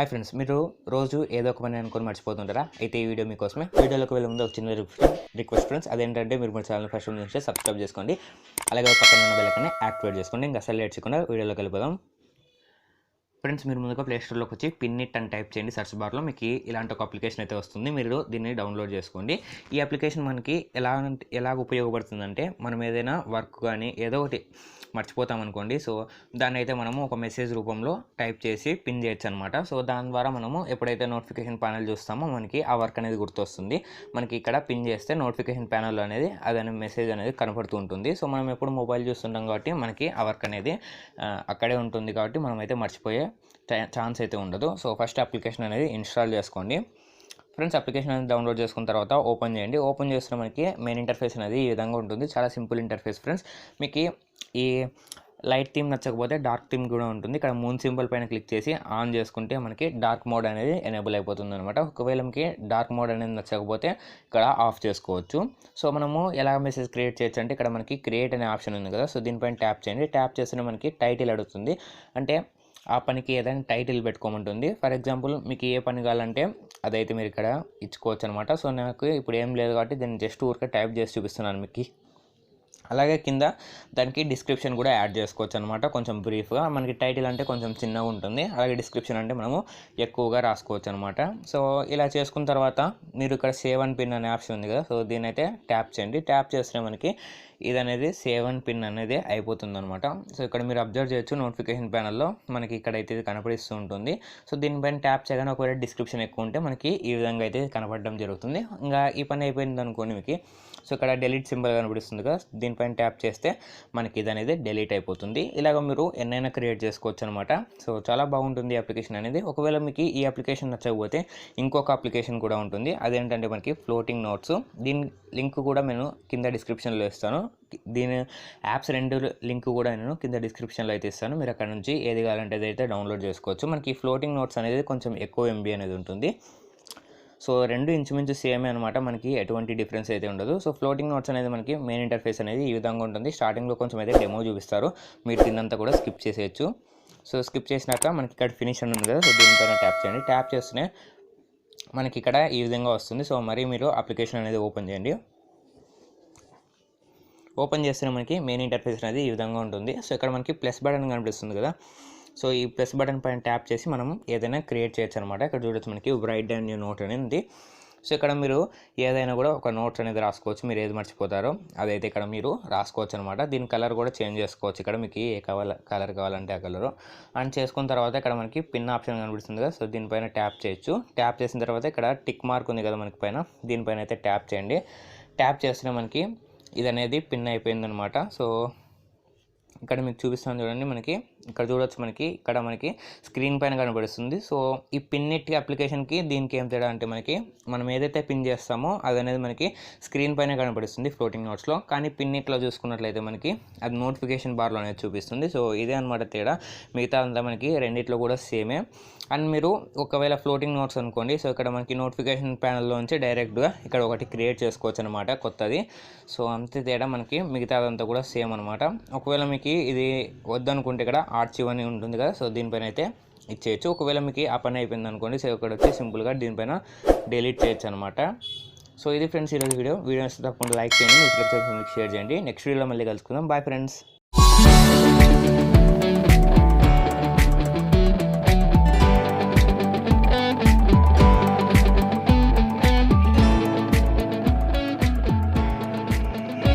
Hi friends, మీరు రోజు ఏదో ఒక పని అనుకొని మర్చిపోతుంటారా? అయితే ఈ వీడియో మీకోసమే. వీడియోలోకి వెళ్ళే ముందు ఒక చిన్న రిక్వెస్ట్ ఫ్రెండ్స్, అదేంటంటే మీరు మన ఛానల్ ఫస్ట్ నుంచి సబ్స్క్రైబ్ చేసుకోండి. అలాగే పక్కన ఉన్న బెల్ ఐకాన్ని యాక్టివేట్ చేసుకోండి. ఇంకా అసలు లేట్ చేయకుండా వీడియోలోకి వెళ్ళిపోదాం. ఫ్రెండ్స్, మీరు ముందుగా ప్లే స్టోర్లోకి వచ్చి పిన్నిట్ అని టైప్ చేయండి. సర్చ్ బార్లో మీకు ఇలాంటి ఒక అప్లికేషన్ అయితే వస్తుంది. మీరు దీన్ని డౌన్లోడ్ చేసుకోండి. ఈ అప్లికేషన్ మనకి ఎలా ఉపయోగపడుతుందంటే, మనం ఏదైనా వర్క్ కానీ ఏదో ఒకటి మర్చిపోతాం అనుకోండి. సో దాన్ని అయితే మనము ఒక మెసేజ్ రూపంలో టైప్ చేసి పిన్ చేయొచ్చు అనమాట. సో దాని ద్వారా మనము ఎప్పుడైతే నోటిఫికేషన్ ప్యానల్ చూస్తామో మనకి ఆ వర్క్ అనేది గుర్తొస్తుంది. మనకి ఇక్కడ పిన్ చేస్తే నోటిఫికేషన్ ప్యానల్ అనేది అదనే మెసేజ్ అనేది కనపడుతూ ఉంటుంది. సో మనం ఎప్పుడు మొబైల్ చూస్తుంటాం కాబట్టి మనకి ఆ వర్క్ అనేది అక్కడే ఉంటుంది కాబట్టి మనమైతే మర్చిపోయే ఛాన్స్ అయితే ఉండదు. సో ఫస్ట్ అప్లికేషన్ అనేది ఇన్స్టాల్ చేసుకోండి. ఫ్రెండ్స్, అప్లికేషన్ అనేది డౌన్లోడ్ చేసుకున్న తర్వాత ఓపెన్ చేయండి. ఓపెన్ చేస్తే మనకి మెయిన్ ఇంటర్ఫేస్ అనేది ఈ విధంగా ఉంటుంది. చాలా సింపుల్ ఇంటర్ఫేస్ ఫ్రెండ్స్. మీకు ఈ లైట్ థీమ్ నచ్చకపోతే డార్క్ థీమ్ కూడా ఉంటుంది. ఇక్కడ మూన్ సింబల్ పైన క్లిక్ చేసి ఆన్ చేసుకుంటే మనకి డార్క్ మోడ్ అనేది ఎనేబుల్ అయిపోతుంది అనమాట. ఒకవేళ మీకు డార్క్ మోడ్ అనేది నచ్చకపోతే ఇక్కడ ఆఫ్ చేసుకోవచ్చు. సో మనము ఎలా మెసేజ్ క్రియేట్ చేయొచ్చు అంటే, ఇక్కడ మనకి క్రియేట్ అనే ఆప్షన్ ఉంది కదా. సో దీనిపైన ట్యాప్ చేయండి. ట్యాప్ చేస్తే మనకి టైటిల్ అడుగుతుంది. అంటే ఆ పనికి ఏదైనా టైటిల్ పెట్టుకోమంటుంది. ఫర్ ఎగ్జాంపుల్ మీకు ఏ పని కావాలంటే అదైతే మీరు ఇక్కడ ఇచ్చుకోవచ్చు అనమాట. సో నాకు ఇప్పుడు ఏం లేదు కాబట్టి దీన్ని జస్ట్ ఊరికే టైప్ చేసి చూపిస్తున్నాను మీకు. అలాగే కింద దానికి డిస్క్రిప్షన్ కూడా యాడ్ చేసుకోవచ్చు అనమాట. కొంచెం బ్రీఫ్గా, మనకి టైటిల్ అంటే కొంచెం చిన్నగా ఉంటుంది. అలాగే డిస్క్రిప్షన్ అంటే మనము ఎక్కువగా రాసుకోవచ్చు అనమాట. సో ఇలా చేసుకున్న తర్వాత మీరు ఇక్కడ సేవ్ అండ్ పిన్ అనే ఆప్షన్ ఉంది కదా. సో దీని అయితే ట్యాప్ చేయండి. ట్యాప్ చేస్తే మనకి ఇది అనేది సేవ్ అండ్ పిన్ అనేది అయిపోతుంది అనమాట. సో ఇక్కడ మీరు అబ్జర్వ్ చేయొచ్చు, నోటిఫికేషన్ ప్యానల్లో మనకి ఇక్కడైతే ఇది కనపడిస్తూ ఉంటుంది. సో దీనిపైన ట్యాప్ చేయగానే ఒకవేళ డిస్క్రిప్షన్ ఎక్కువ ఉంటే మనకి ఈ విధంగా అయితే కనపడడం జరుగుతుంది. ఇంకా ఈ పని అయిపోయింది అనుకోండి మీకు. సో ఇక్కడ డెలీట్ సింబల్ కనపడిస్తుంది కదా. దీనిపైన ట్యాప్ చేస్తే మనకి ఇది అనేది డెలీట్ అయిపోతుంది. ఇలాగ మీరు ఎన్నైనా క్రియేట్ చేసుకోవచ్చు అనమాట. సో చాలా బాగుంటుంది ఈ అప్లికేషన్ అనేది. ఒకవేళ మీకు ఈ అప్లికేషన్ నచ్చకపోతే ఇంకొక అప్లికేషన్ కూడా ఉంటుంది. అదేంటంటే మనకి ఫ్లోటింగ్ నోట్స్. దీని లింక్ కూడా నేను కింద డిస్క్రిప్షన్లో ఇస్తాను. దీని యాప్స్ రెండు లింక్ కూడా నేను కింద డిస్క్రిప్షన్లో అయితే ఇస్తాను. మీరు అక్కడ నుంచి ఏది కావాలంటే అదైతే డౌన్లోడ్ చేసుకోవచ్చు. మనకి ఫ్లోటింగ్ నోట్స్ అనేది కొంచెం ఎక్కువ MB అనేది ఉంటుంది. సో రెండు ఇంచుమించు సేమే అనమాట. మనకి ఎటువంటి డిఫరెన్స్ అయితే ఉండదు. సో ఫ్లోటింగ్ నోట్స్ అనేది మనకి మెయిన్ ఇంటర్ఫేస్ అనేది ఈ విధంగా ఉంటుంది. స్టార్టింగ్లో కొంచెం అయితే డెమో చూపిస్తారు. మీరు దీన్నంతా కూడా స్కిప్ చేసేయచ్చు. సో స్కిప్ చేసినాక మనకి ఇక్కడ ఫినిష్ అని ఉంది కదా. సో దీనిపైన ట్యాప్ చేయండి. ట్యాప్ చేస్తేనే మనకి ఇక్కడ ఈ విధంగా వస్తుంది. సో మరి మీరు అప్లికేషన్ అనేది ఓపెన్ చేయండి. ఓపెన్ చేస్తే మనకి మెయిన్ ఇంటర్ఫేస్ అనేది ఈ విధంగా ఉంటుంది. సో ఇక్కడ మనకి ప్లస్ బటన్ కనిపిస్తుంది కదా. సో ఈ ప్లస్ బటన్ పైన ట్యాప్ చేసి మనం ఏదైనా క్రియేట్ చేయొచ్చు అనమాట. ఇక్కడ చూడొచ్చు మనకి రైట్ డౌన్ న్యూ నోట్ అనేది ఉంది. సో ఇక్కడ మీరు ఏదైనా కూడా ఒక నోట్స్ అనేది రాసుకోవచ్చు. మీరు ఏది మర్చిపోతారో అదైతే ఇక్కడ మీరు రాసుకోవచ్చు అనమాట. దీని కలర్ కూడా చేంజ్ చేసుకోవచ్చు. ఇక్కడ మీకు ఏ కలర్ కావాలంటే ఆ కలరు అండ్ చేసుకున్న తర్వాత ఇక్కడ మనకి పిన్ ఆప్షన్ కనిపిస్తుంది కదా. సో దీనిపైన ట్యాప్ చేయొచ్చు. ట్యాప్ చేసిన తర్వాత ఇక్కడ టిక్ మార్క్ ఉంది కదా మనకి పైన, దీనిపైన అయితే ట్యాప్ చేయండి. ట్యాప్ చేస్తే మనకి ఇది అనేది పిన్ అయిపోయిందనమాట. సో ఇక్కడ మీకు చూపిస్తాను చూడండి. మనకి ఇక్కడ చూడొచ్చు, మనకి ఇక్కడ మనకి స్క్రీన్ పైన కనబడుతుంది. సో ఈ పిన్నిట్ అప్లికేషన్కి దీనికి ఏం తేడా అంటే, మనం ఏదైతే పిన్ చేస్తామో అది అనేది మనకి స్క్రీన్ పైన కనబడుతుంది ఫ్లోటింగ్ నోట్స్లో. కానీ పిన్నిట్లో చూసుకున్నట్లయితే మనకి అది నోటిఫికేషన్ బార్లో అనేది చూపిస్తుంది. సో ఇదే అనమాట తేడా. మిగతా అంతా మనకి రెండిట్లో కూడా సేమే. అండ్ మీరు ఒకవేళ ఫ్లోటింగ్ నోట్స్ అనుకోండి. సో ఇక్కడ మనకి నోటిఫికేషన్ ప్యానల్లో నుంచి డైరెక్ట్గా ఇక్కడ ఒకటి క్రియేట్ చేసుకోవచ్చు అనమాట కొత్తది. సో అంతే తేడా. మనకి మిగతాదంతా కూడా సేమ్ అనమాట. ఒకవేళ మీకు ఇది వద్దనుకుంటే ఇక్కడ ఆర్చివ్ అని ఉంటుంది కదా. సో దీనిపైన అయితే ఇచ్చేయచ్చు. ఒకవేళ మీకు ఆ పని అయిపోయింది అనుకోండి. సో ఇక్కడ వచ్చి సింపుల్గా దీనిపైన డిలీట్ చేయొచ్చు అనమాట. సో ఇది ఫ్రెండ్స్ ఈరోజు వీడియో. వీడియో తప్పకుండా లైక్ చేయండి, మీ ఫ్రెండ్స్ షేర్ చేయండి. నెక్స్ట్ వీడియోలో మళ్ళీ కలుసుకుందాం. Bye friends.